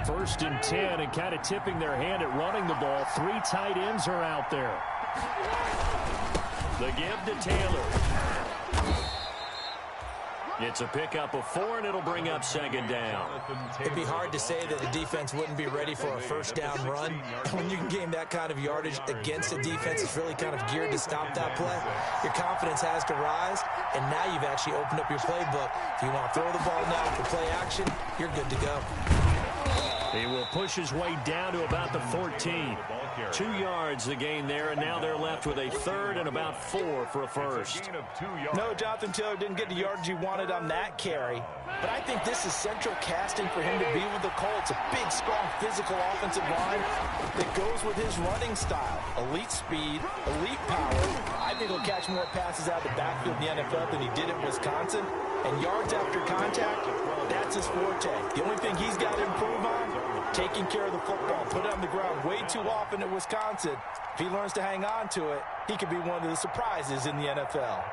First and 10, and kind of tipping their hand at running the ball. 3 tight ends are out there. The give to Taylor. It's a pickup of 4, and it'll bring up second down. It'd be hard to say that the defense wouldn't be ready for a first down run. When you can gain that kind of yardage against a defense that's really kind of geared to stop that play, your confidence has to rise, and now you've actually opened up your playbook. If you want to throw the ball now for play action, you're good to go. He will push his way down to about the 14. 2 yards the gain there, and now they're left with a third and about 4 for a first. No, Jonathan Taylor didn't get the yardage he wanted on that carry, but I think this is central casting for him to be with the Colts. A big, strong, physical offensive line that goes with his running style. Elite speed, elite power. I think he'll catch more passes out of the backfield in the NFL than he did at Wisconsin. And yards after contact, that's his forte. The only thing he's got to improve on, taking care of the football. Put it on the ground way too often at Wisconsin. If he learns to hang on to it, he could be one of the surprises in the NFL.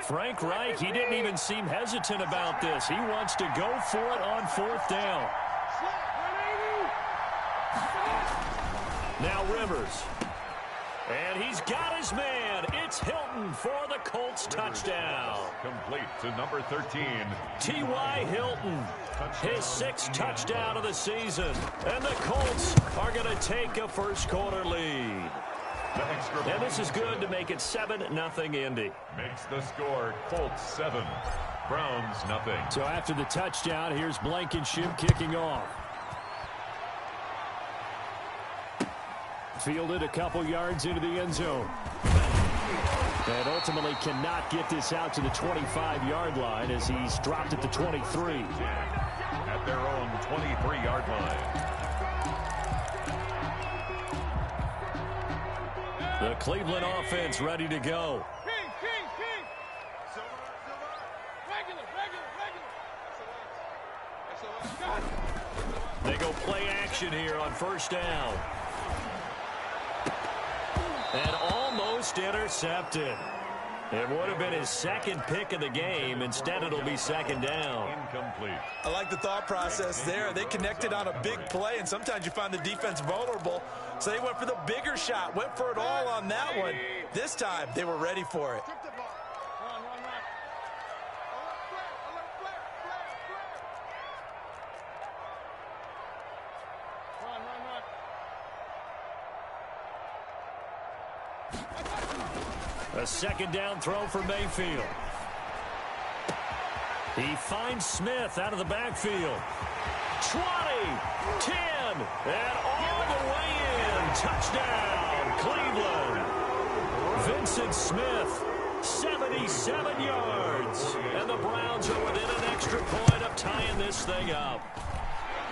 Frank Reich, he didn't even seem hesitant about this. He wants to go for it on 4th down. Now Rivers. And he's got his man. It's Hilton for the Colts touchdown. Complete to number 13. T.Y. Hilton, his 6th touchdown of the season. And the Colts are going to take a first-quarter lead. And this is good to make it 7-0 Indy. Makes the score Colts 7, Browns 0. So after the touchdown, here's Blankenship kicking off. Fielded a couple yards into the end zone. And ultimately cannot get this out to the 25-yard line as he's dropped at the 23. At their own 23-yard line. The Cleveland offense ready to go. They go play action here on first down. And almost intercepted. It would have been his 2nd pick of the game. Instead, it'll be 2nd down. Incomplete. I like the thought process there. They connected on a big play, and sometimes you find the defense vulnerable. So they went for the bigger shot, went for it all on that one. This time, they were ready for it. A 2nd down throw for Mayfield. He finds Smith out of the backfield. 20, 10, and all the way in. Touchdown, Cleveland. Vincent Smith, 77 yards. And the Browns are within an extra point of tying this thing up.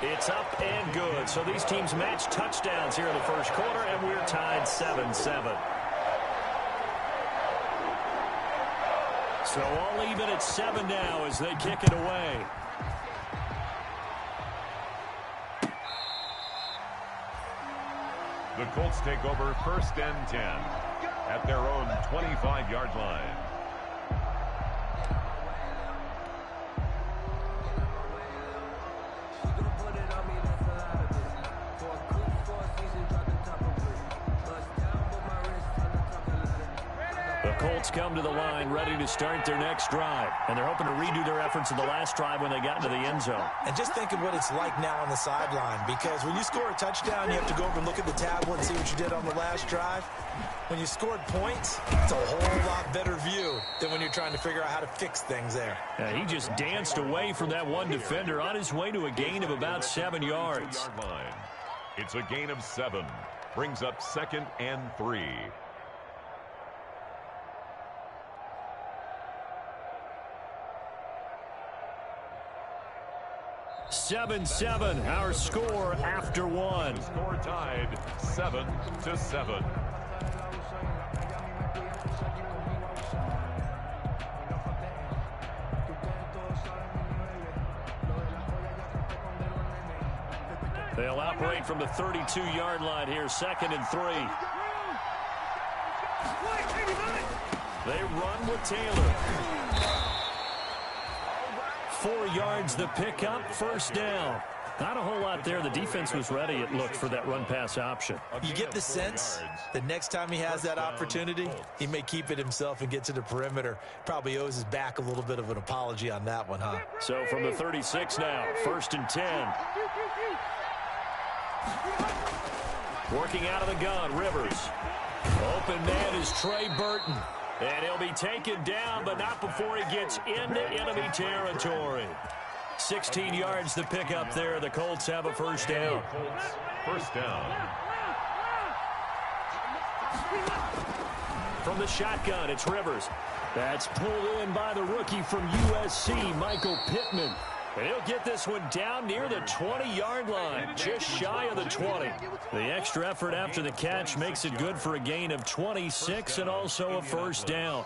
It's up and good. So these teams match touchdowns here in the first quarter, and we're tied 7-7. So all even at 7 now as they kick it away. The Colts take over 1st and 10 at their own 25-yard line. Colts come to the line ready to start their next drive. And they're hoping to redo their efforts in the last drive when they got into the end zone. And just think of what it's like now on the sideline, because when you score a touchdown, you have to go over and look at the tablet and see what you did on the last drive. When you scored points, it's a whole lot better view than when you're trying to figure out how to fix things there. Yeah, he just danced away from that one defender on his way to a gain of about 7 yards. It's a gain of 7. Brings up 2nd and 3. 7-7, our score after one. Score tied 7-7. They'll operate from the 32-yard line here, 2nd and 3. They run with Taylor. 4 yards the pickup, first down. Not a whole lot there. The defense was ready, it looked, for that run-pass option. You get the sense that next time he has that opportunity, he may keep it himself and get to the perimeter. Probably owes his back a little bit of an apology on that one, huh? So from the 36 now, 1st and 10. Working out of the gun, Rivers. Open man is Trey Burton. And he'll be taken down, but not before he gets into enemy territory. 16 yards to pick up there. The Colts have a first down. First down. From the shotgun, it's Rivers. That's pulled in by the rookie from USC, Michael Pittman. And he'll get this one down near the 20-yard line, just shy of the 20. The extra effort after the catch makes it good for a gain of 26 and also a first down.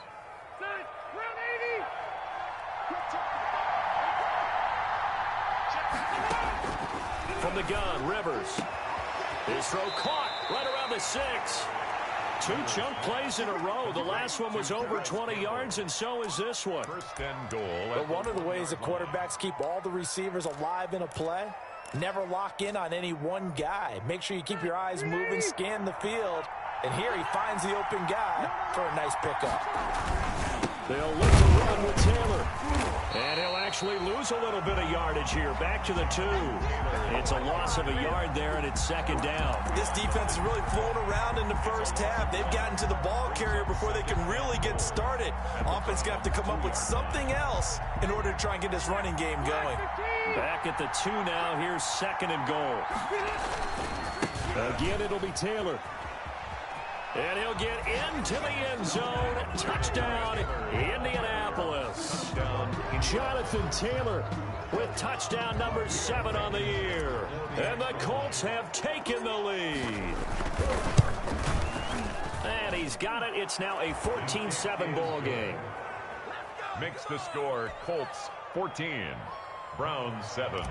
From the gun, Rivers. His throw caught right around the 6. 2 chunk plays in a row. The last one was over 20 yards, and so is this one. First and goal. But one of the ways the quarterbacks keep all the receivers alive in a play, never lock in on any one guy. Make sure you keep your eyes moving, scan the field. And here he finds the open guy for a nice pickup. They'll look to run with Taylor. And he'll actually lose a little bit of yardage here. Back to the 2. It's a loss of a yard there, and it's second down. This defense is really flown around in the first half. They've gotten to the ball carrier before they can really get started. Offense got to come up with something else in order to try and get this running game going. Back at the 2 now. Here's 2nd and goal. Again, it'll be Taylor. And he'll get into the end zone. Touchdown, Indianapolis. Jonathan Taylor with touchdown number 7 on the year. And the Colts have taken the lead. And he's got it. It's now a 14-7 ball game. Makes the score Colts 14, Browns 7.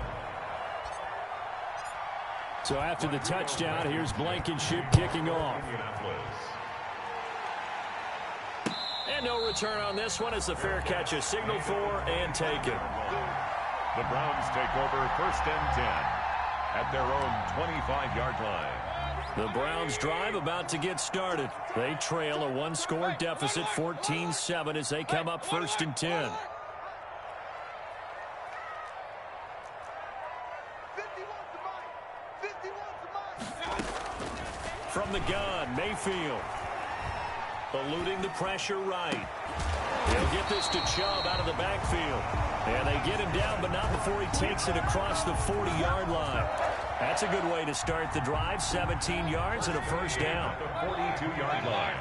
So after the touchdown, here's Blankenship kicking off. And no return on this one as the fair catch is signaled for and taken. The Browns take over 1st and 10 at their own 25-yard line. The Browns drive about to get started. They trail a 1-score deficit, 14-7, as they come up 1st and 10. From the gun, Mayfield. Eluding the pressure right. They'll get this to Chubb out of the backfield. And they get him down, but not before he takes it across the 40-yard line. That's a good way to start the drive. 17 yards and a first down. The 42-yard line.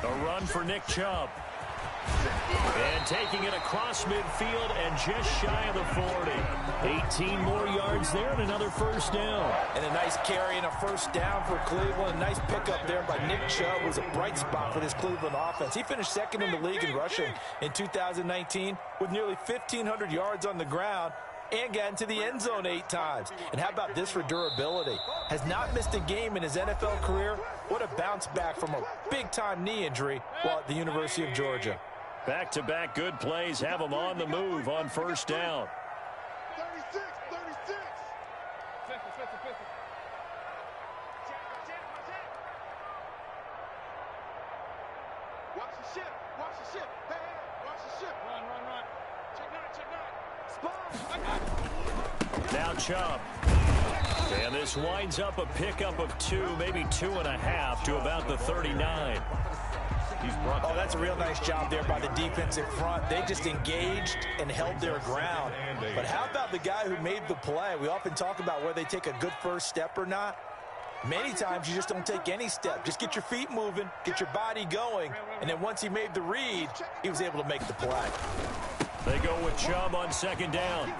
A run for Nick Chubb. And taking it across midfield and just shy of the 40. 18 more yards there and another first down. And a nice carry and a first down for Cleveland. A nice pickup there by Nick Chubb. Was a bright spot for this Cleveland offense. He finished 2nd in the league in rushing in 2019 with nearly 1,500 yards on the ground and got into the end zone 8 times. And how about this for durability? Has not missed a game in his NFL career. What a bounce back from a big-time knee injury while at the University of Georgia. Back-to-back good plays have him on the move on first down. 36. Watch the ship. Hey, watch the ship. Run. Check 9. Now Chubb. And this winds up a pickup of 2, maybe 2.5 to about the 39. Oh, that's a real nice job there by the defensive front. They just engaged and held their ground. But how about the guy who made the play? We often talk about whether they take a good first step or not. Many times you just don't take any step. Just get your feet moving, get your body going, and then once he made the read, he was able to make the play. They go with Chubb on 2nd down.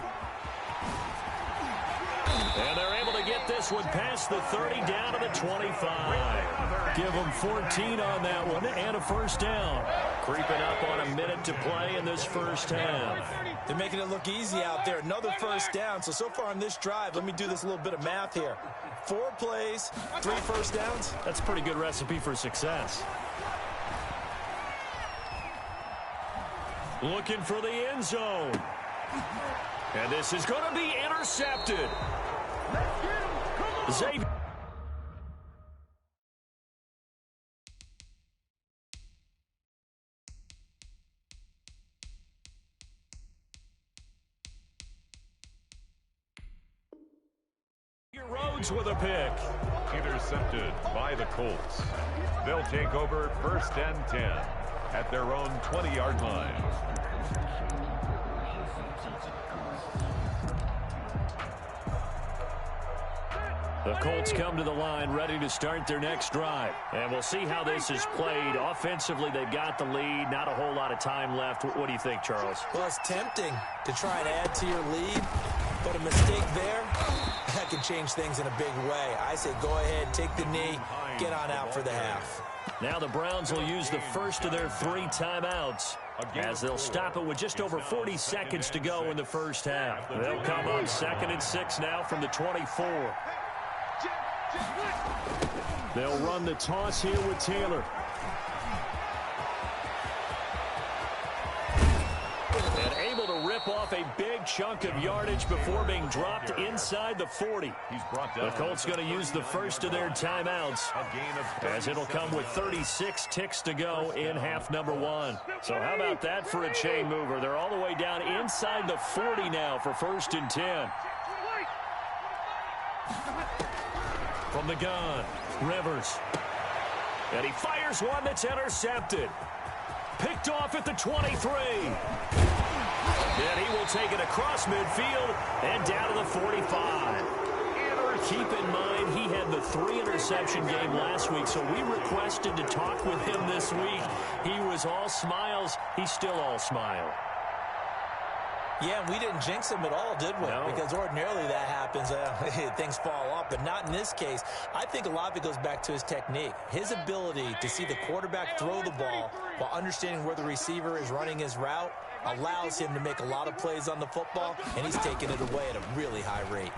And they're able to to get this one past the 30 down to the 25. Give them 14 on that one and a first down. Creeping up on a minute to play in this first half. They're making it look easy out there. Another first down. So far on this drive, let me do this little bit of math here. 4 plays, 3 first downs. That's a pretty good recipe for success. Looking for the end zone. And this is going to be intercepted. Xavier. Rhodes with a pick. Intercepted by the Colts. They'll take over 1st and 10 at their own 20-yard line. The Colts come to the line ready to start their next drive. And we'll see how this is played. Offensively, they've got the lead. Not a whole lot of time left. What do you think, Charles? Well, it's tempting to try and add to your lead, but a mistake there, that can change things in a big way. I say go ahead, take the knee, get on out for the half. Now the Browns will use the first of their 3 timeouts as they'll stop it with just over 40 seconds to go in the first half. They'll come up 2nd and 6 now from the 24. They'll run the toss here with Taylor. And able to rip off a big chunk of yardage before being dropped inside the 40. The Colts going to use the first of their timeouts as it'll come with 36 ticks to go in half number 1. So how about that for a chain mover? They're all the way down inside the 40 now for 1st and 10. From the gun, Rivers. And he fires one that's intercepted. Picked off at the 23. And he will take it across midfield and down to the 45. Keep in mind, he had the 3-interception game last week, so we requested to talk with him this week. He was all smiles. He's still all smile. Yeah, we didn't jinx him at all, did we? No. Because ordinarily that happens. Things fall off, but not in this case. I think a lot of it goes back to his technique. His ability to see the quarterback throw the ball while understanding where the receiver is running his route allows him to make a lot of plays on the football, and he's taking it away at a really high rate.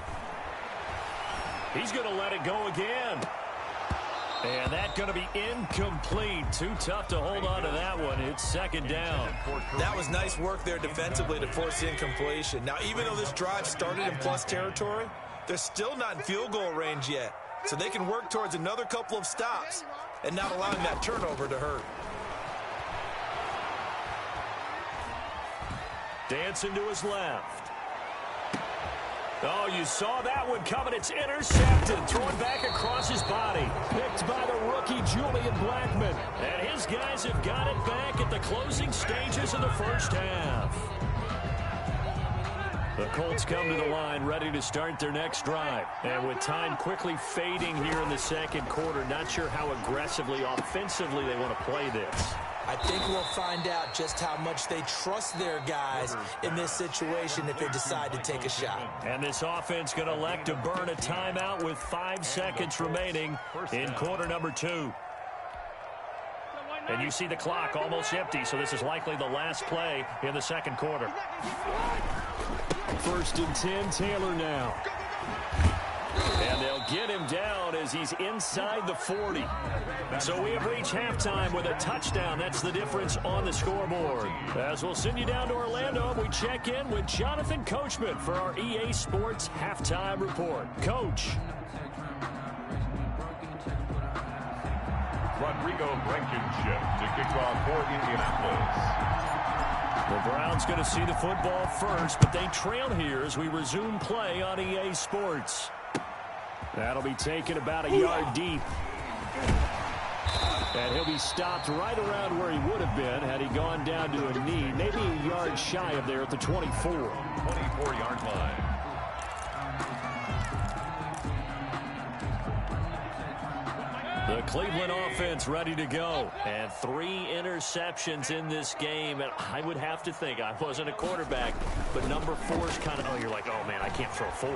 He's going to let it go again. And that's going to be incomplete. Too tough to hold on to that one. It's 2nd down. That was nice work there defensively to force incompletion. Now, even though this drive started in plus territory, they're still not in field goal range yet. So they can work towards another couple of stops and not allowing that turnover to hurt. Dancing to his left. Oh, you saw that one coming. It's intercepted. Thrown back across his body. Picked by the rookie, Julian Blackmon. And his guys have got it back at the closing stages of the first half. The Colts come to the line ready to start their next drive. And with time quickly fading here in the 2nd quarter, not sure how aggressively, offensively they want to play this. I think we'll find out just how much they trust their guys in this situation if they decide to take a shot. And this offense going to elect to burn a timeout with 5 seconds remaining in quarter number 2. And you see the clock almost empty, so this is likely the last play in the 2nd quarter. 1st and 10, Taylor now. And they'll get him down as he's inside the 40. So we have reached halftime with a touchdown. That's the difference on the scoreboard. As we'll send you down to Orlando, we check in with Jonathan Coachman for our EA Sports Halftime Report. Coach. Rodrigo Blankenship to kick off for Indianapolis. The Browns going to see the football first, but they trail here as we resume play on EA Sports. That'll be taken about a yard deep. And he'll be stopped right around where he would have been had he gone down to a knee, maybe a yard shy of there at the 24. 24-yard line. The Cleveland offense ready to go. And 3 interceptions in this game. And I would have to think, I wasn't a quarterback, but number 4 is kind of, oh, you're like, oh, man, I can't throw 4.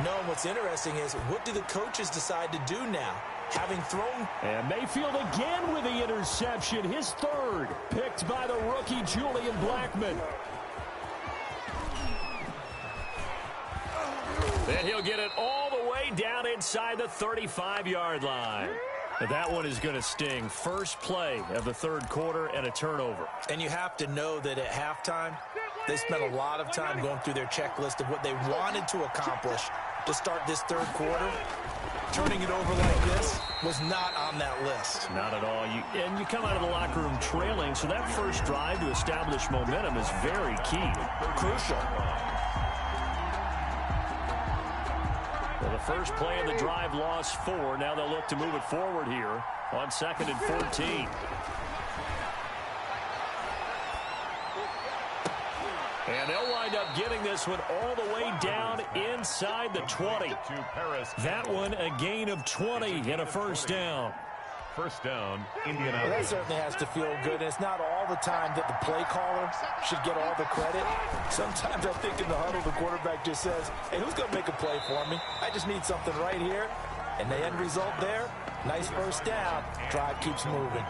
No, and what's interesting is, what do the coaches decide to do now? Having thrown... And Mayfield again with the interception, his third, picked by the rookie Julian Blackmon. And he'll get it all the way down inside the 35-yard line. That one is going to sting. First play of the third quarter and a turnover. And you have to know that at halftime, they spent a lot of time going through their checklist of what they wanted to accomplish to start this third quarter. Turning it over like this was not on that list. Not at all. And you come out of the locker room trailing, so that first drive to establish momentum is very key. Crucial. Well, the first play of the drive lost 4. Now they'll look to move it forward here on 2nd and 14. And they'll wind up getting this one all the way down inside the 20. That one a gain of 20 and a first down. First down, Indianapolis. Well, that certainly has to feel good. And it's not all the time that the play caller should get all the credit. Sometimes I think in the huddle, the quarterback just says, hey, who's going to make a play for me? I just need something right here. And the end result there, nice first down. Drive keeps moving.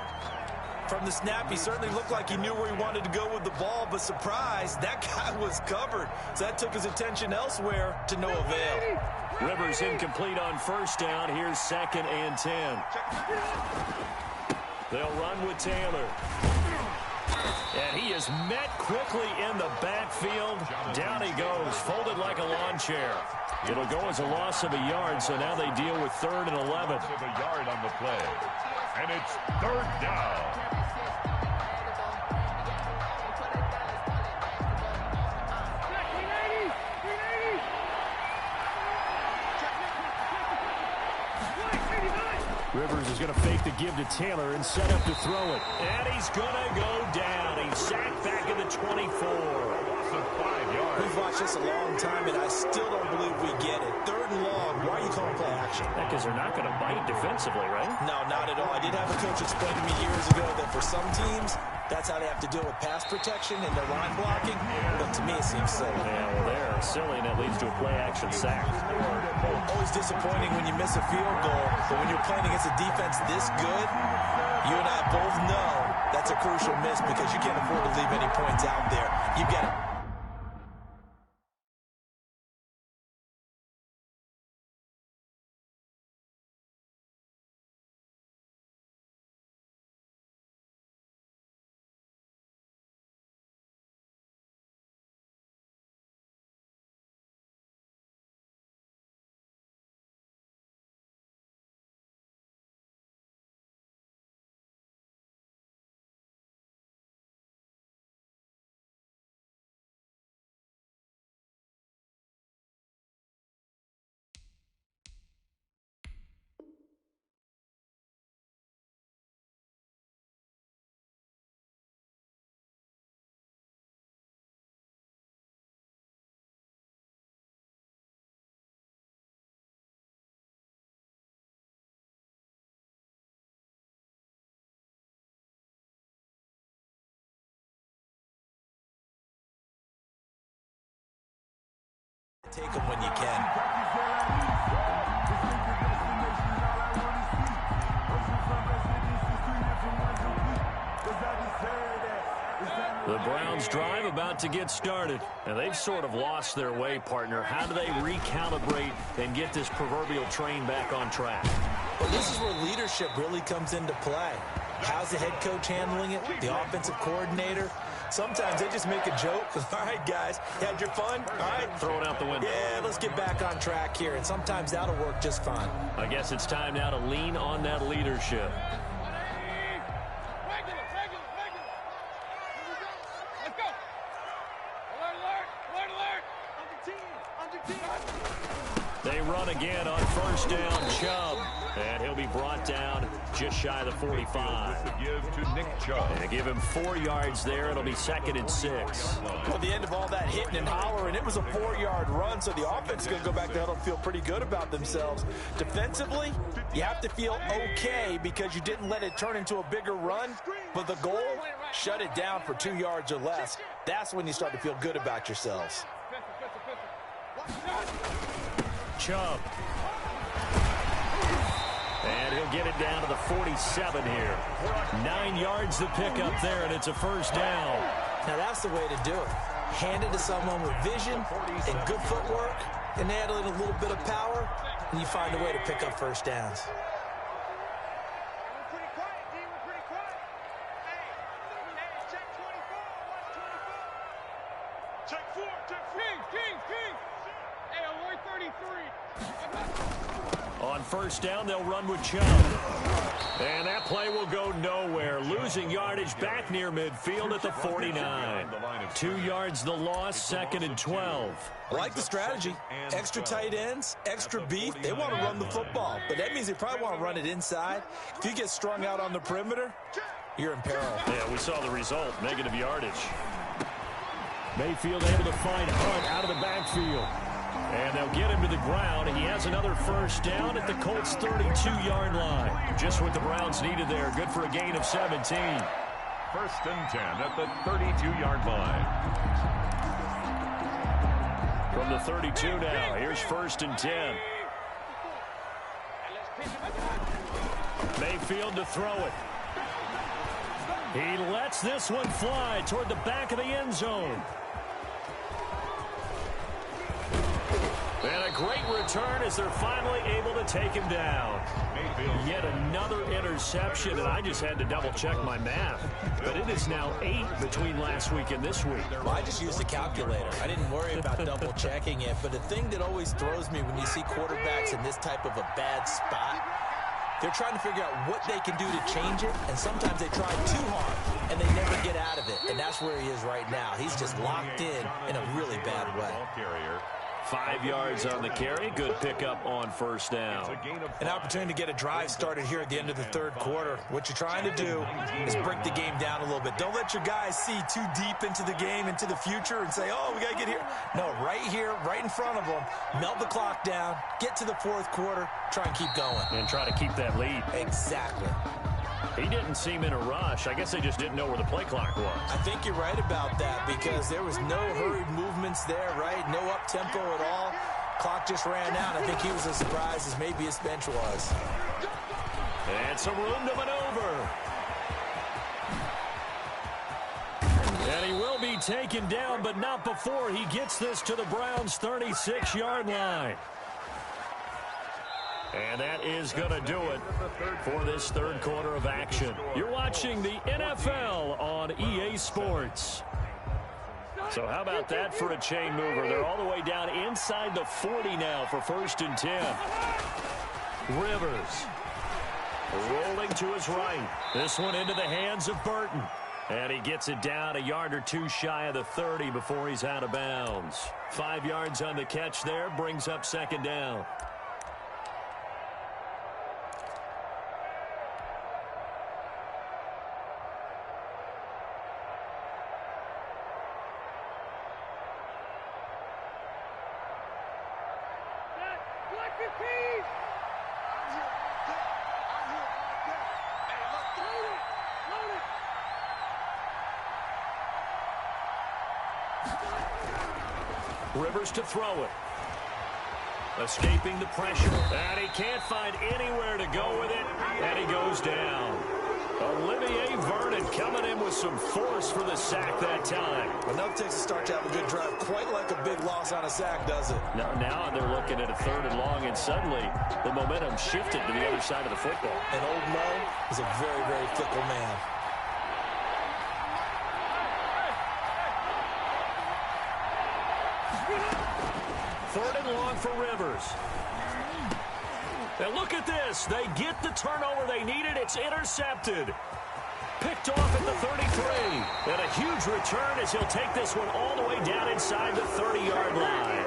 From the snap, he certainly looked like he knew where he wanted to go with the ball, but surprise, that guy was covered. So that took his attention elsewhere to no avail. Rivers incomplete on first down. Here's 2nd and 10. They'll run with Taylor. And he is met quickly in the backfield. Down he goes, folded like a lawn chair. It'll go as a loss of a yard, so now they deal with 3rd and 11. Loss of a yard on the play. And it's 3rd down. Rivers is going to fake the give to Taylor and set up to throw it. And he's going to go down. He's sacked back at the 24. Loss of 5 yards. We've watched this a long time, and I still don't believe we get it. 3rd and long. Why are you calling play action? Because they're not going to bite defensively, right? No, not at all. I did have a coach explain to me years ago that for some teams, that's how they have to deal with pass protection and their line blocking. But to me, it seems silly. Yeah, well, they're silly, and that leads to a play-action sack. Always disappointing when you miss a field goal, but when you're playing against a defense this good, you and I both know that's a crucial miss because you can't afford to leave any points out there. You get it. Take them when you can. The Browns drive about to get started. And they've sort of lost their way, partner. How do they recalibrate and get this proverbial train back on track? Well, this is where leadership really comes into play. How's the head coach handling it? The offensive coordinator? Sometimes they just make a joke. All right, guys, you had your fun? All right. Throw it out the window. Yeah, let's get back on track here. And sometimes that'll work just fine. I guess it's time now to lean on that leadership. Let's go. Alert. They run again on first down, Chubb. And he'll be brought down just shy of the 45. With the give to Nick Chubb. And give him 4 yards there. It'll be 2nd and 6. Well, at the end of all that hitting and hollering, it was a 4-yard run, so the offense is going to go back there and feel pretty good about themselves. Defensively, you have to feel okay because you didn't let it turn into a bigger run, but the goal, shut it down for 2 yards or less. That's when you start to feel good about yourselves. Chubb. And he'll get it down to the 47 here. 9 yards to pick up there, and it's a first down. Now that's the way to do it. Hand it to someone with vision and good footwork, and add in a little bit of power, and you find a way to pick up first downs. On first down, they'll run with Chubb. And that play will go nowhere. Losing yardage back near midfield at the 49. 2 yards the loss, 2nd and 12. I like the strategy. Extra tight ends, extra beef. They want to run the football, but that means they probably want to run it inside. If you get strung out on the perimeter, you're in peril. Yeah, we saw the result, negative yardage. Mayfield able to find Hunt out of the backfield. And they'll get him to the ground. He has another first down at the Colts' 32-yard line. Just what the Browns needed there. Good for a gain of 17. 1st and 10 at the 32-yard line. From the 32 now, here's 1st and 10. Mayfield to throw it. He lets this one fly toward the back of the end zone. And a great return as they're finally able to take him down. Yet another interception, and I just had to double-check my math. But it is now 8 between last week and this week. Well, I just used a calculator. I didn't worry about double-checking it. But the thing that always throws me when you see quarterbacks in this type of a bad spot, they're trying to figure out what they can do to change it, and sometimes they try too hard, and they never get out of it. And that's where he is right now. He's just locked in a really bad way. 5 yards on the carry. Good pickup on first down. An opportunity to get a drive started here at the end of the 3rd quarter. What you're trying to do is break the game down a little bit. Don't let your guys see too deep into the game, into the future, and say, oh, we got to get here. No, right here, right in front of them. Melt the clock down. Get to the 4th quarter. Try and keep going. And try to keep that lead. Exactly. He didn't seem in a rush. I guess they just didn't know where the play clock was. I think you're right about that because there was no hurried movements there, right? No up-tempo at all. Clock just ran out. I think he was as surprised as maybe his bench was. And some room to maneuver. And he will be taken down, but not before he gets this to the Browns' 36-yard line. And that is going to do it for this 3rd quarter of action. You're watching the NFL on EA Sports. So how about that for a chain mover? They're all the way down inside the 40 now for 1st and 10. Rivers rolling to his right. This one into the hands of Burton. And he gets it down a yard or two shy of the 30 before he's out of bounds. 5 yards on the catch there, brings up 2nd down. Rivers to throw it. Escaping the pressure. And he can't find anywhere to go with it. And he goes down. Olivier Vernon coming in with some force for the sack that time. Enough takes a start to have a good drive. Quite like a big loss on a sack, does it? Now they're looking at a 3rd and long, and suddenly the momentum shifted to the other side of the football. And Old Mo is a very, very fickle man. Third and long for Rivers. And look at this. They get the turnover they needed. It's intercepted. Picked off at the 33. And a huge return as he'll take this one all the way down inside the 30-yard line.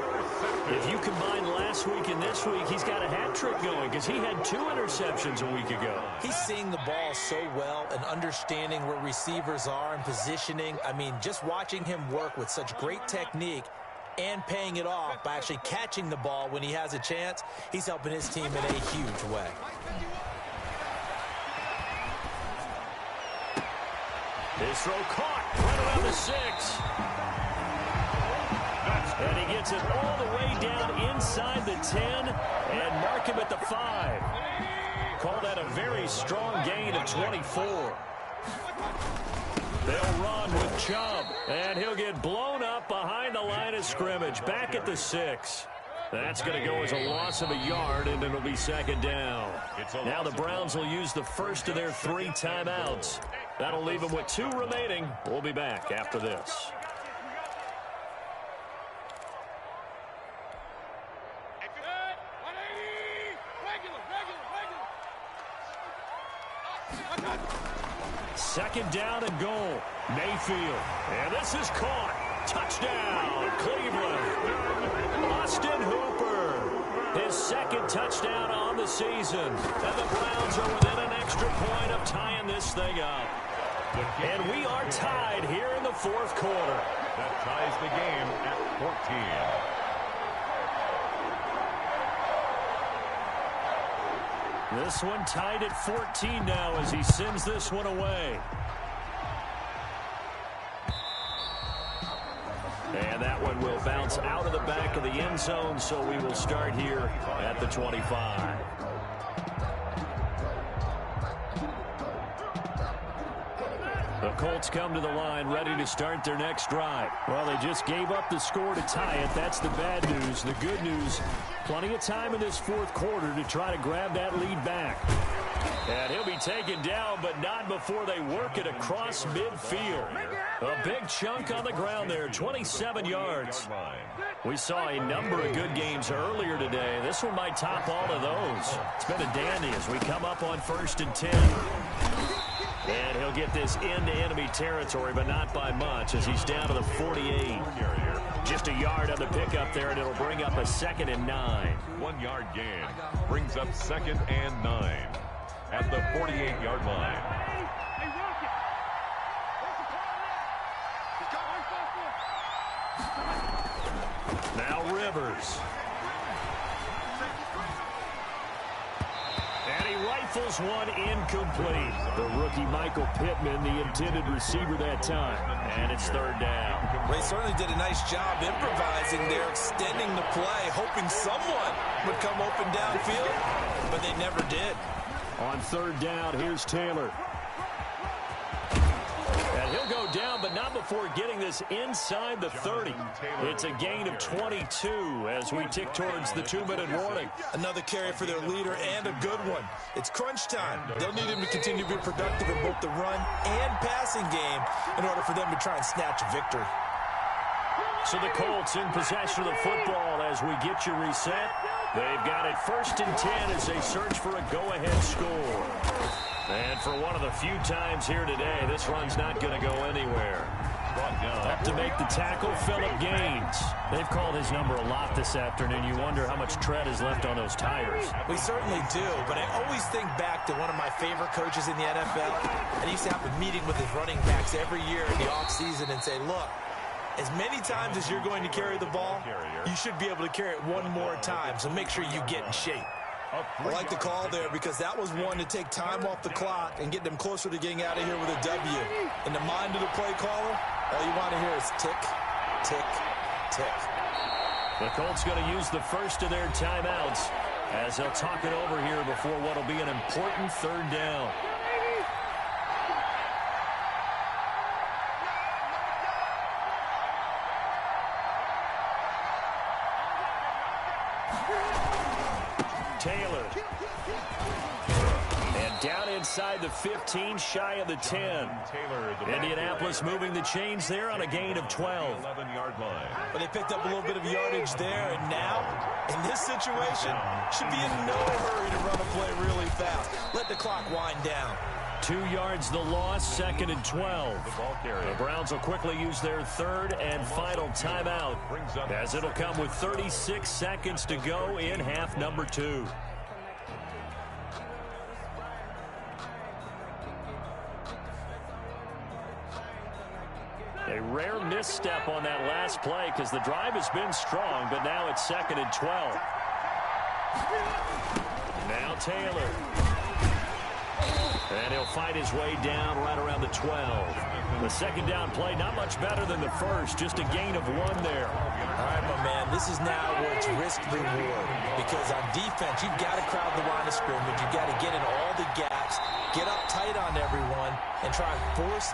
If you combine last week and this week, he's got a hat trick going because he had 2 interceptions a week ago. He's seeing the ball so well and understanding where receivers are and positioning. I mean, just watching him work with such great technique and paying it off by actually catching the ball when he has a chance, he's helping his team in a huge way. His throw caught right around the 6. That's And he gets it all the way down inside the 10 and mark him at the 5. Call that a very strong gain of 24. They'll run with Chubb, and he'll get blown up behind the line of scrimmage, back at the 6. That's going to go as a loss of a yard, and it'll be second down. Now the Browns will use the first of their 3 timeouts. That'll leave them with 2 remaining. We'll be back after this. Second down and goal. Mayfield. And this is caught. Touchdown, Cleveland. Austin Hooper. His second touchdown on the season. And the Browns are within an extra point of tying this thing up. And we are tied here in the 4th quarter. That ties the game at 14. This one tied at 14 now as he sends this one away. And that one will bounce out of the back of the end zone, so we will start here at the 25. The Colts come to the line ready to start their next drive. Well, they just gave up the score to tie it. That's the bad news. The good news, plenty of time in this 4th quarter to try to grab that lead back. And he'll be taken down, but not before they work it across midfield. A big chunk on the ground there, 27 yards. We saw a number of good games earlier today. This one might top all of those. It's been a dandy as we come up on 1st and 10. And he'll get this into enemy territory, but not by much as he's down to the 48. Just a yard on the pickup there, and it'll bring up a 2nd and 9. 1 yard gain brings up 2nd and 9 at the 48-yard line. Now Rivers. And he rifles one incomplete. The rookie Michael Pittman, the intended receiver that time. And it's 3rd down. They certainly did a nice job improvising there, extending the play, hoping someone would come open downfield, but they never did. On 3rd down, here's Taylor. And he'll go down, but not before getting this inside the 30. It's a gain of 22 as we tick towards the 2-minute warning. Another carry for their leader and a good one. It's crunch time. They'll need him to continue to be productive in both the run and passing game in order for them to try and snatch a victory. So the Colts in possession of the football as we get you reset. They've got it 1st and 10 as they search for a go-ahead score. And for one of the few times here today, this run's not going to go anywhere. Up to make the tackle, Phillip Gaines. They've called his number a lot this afternoon. You wonder how much tread is left on those tires. We certainly do, but I always think back to one of my favorite coaches in the NFL. And he used to have a meeting with his running backs every year in the offseason and say, look, as many times as you're going to carry the ball, you should be able to carry it one more time, so make sure you get in shape. I like the call there because that was one to take time off the clock and get them closer to getting out of here with a W. In the mind of the play caller, all you want to hear is tick, tick, tick. The Colts going to use the first of their timeouts as they'll talk it over here before what will be an important 3rd down. Taylor. And down inside the 15, shy of the 10. Indianapolis moving the chains there on a gain of 12. 11-yard line. But they picked up a little bit of yardage there, and now, in this situation, should be in no hurry to run a play really fast. Let the clock wind down. 2 yards the loss, 2nd and 12. The Browns will quickly use their 3rd and final timeout as it'll come with 36 seconds to go in half number 2. A rare misstep on that last play because the drive has been strong, but now it's 2nd and 12. Now Taylor. And he'll fight his way down right around the 12. The second down play, not much better than the first, just a gain of 1 there. All right, my man, this is now where it's risk-reward. Because on defense, you've got to crowd the line of scrimmage. You've got to get in all the gaps, get up tight on everyone, and try and force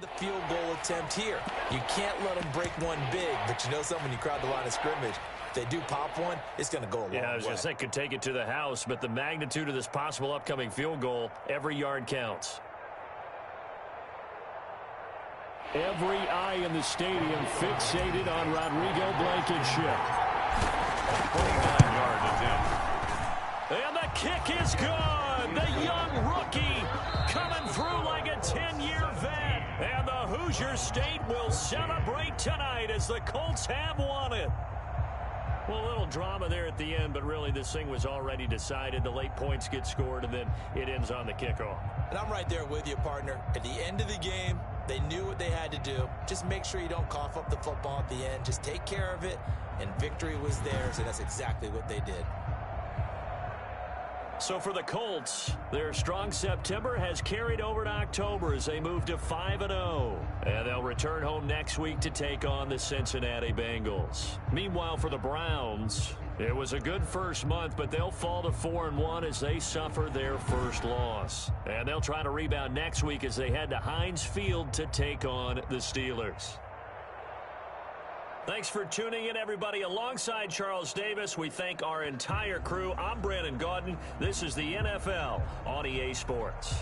the field goal attempt here. You can't let them break one big, but you know something, when you crowd the line of scrimmage, if they do pop one, it's going to go a long way. Yeah, I was going to say could take it to the house, but the magnitude of this possible upcoming field goal, every yard counts. Every eye in the stadium fixated on Rodrigo Blankenship. 49-yard attempt. And the kick is good. The young rookie coming through like a 10-year vet. And the Hoosier State will celebrate tonight as the Colts have won it. Well, a little drama there at the end, but really this thing was already decided. The late points get scored, and then it ends on the kickoff. And I'm right there with you, partner. At the end of the game, they knew what they had to do. Just make sure you don't cough up the football at the end. Just take care of it, and victory was theirs, and that's exactly what they did. So for the Colts, their strong September has carried over to October as they move to 5-0. And they'll return home next week to take on the Cincinnati Bengals. Meanwhile, for the Browns, it was a good first month, but they'll fall to 4-1 as they suffer their first loss. And they'll try to rebound next week as they head to Heinz Field to take on the Steelers. Thanks for tuning in, everybody. Alongside Charles Davis, we thank our entire crew. I'm Brandon Gaudin. This is the NFL on EA Sports.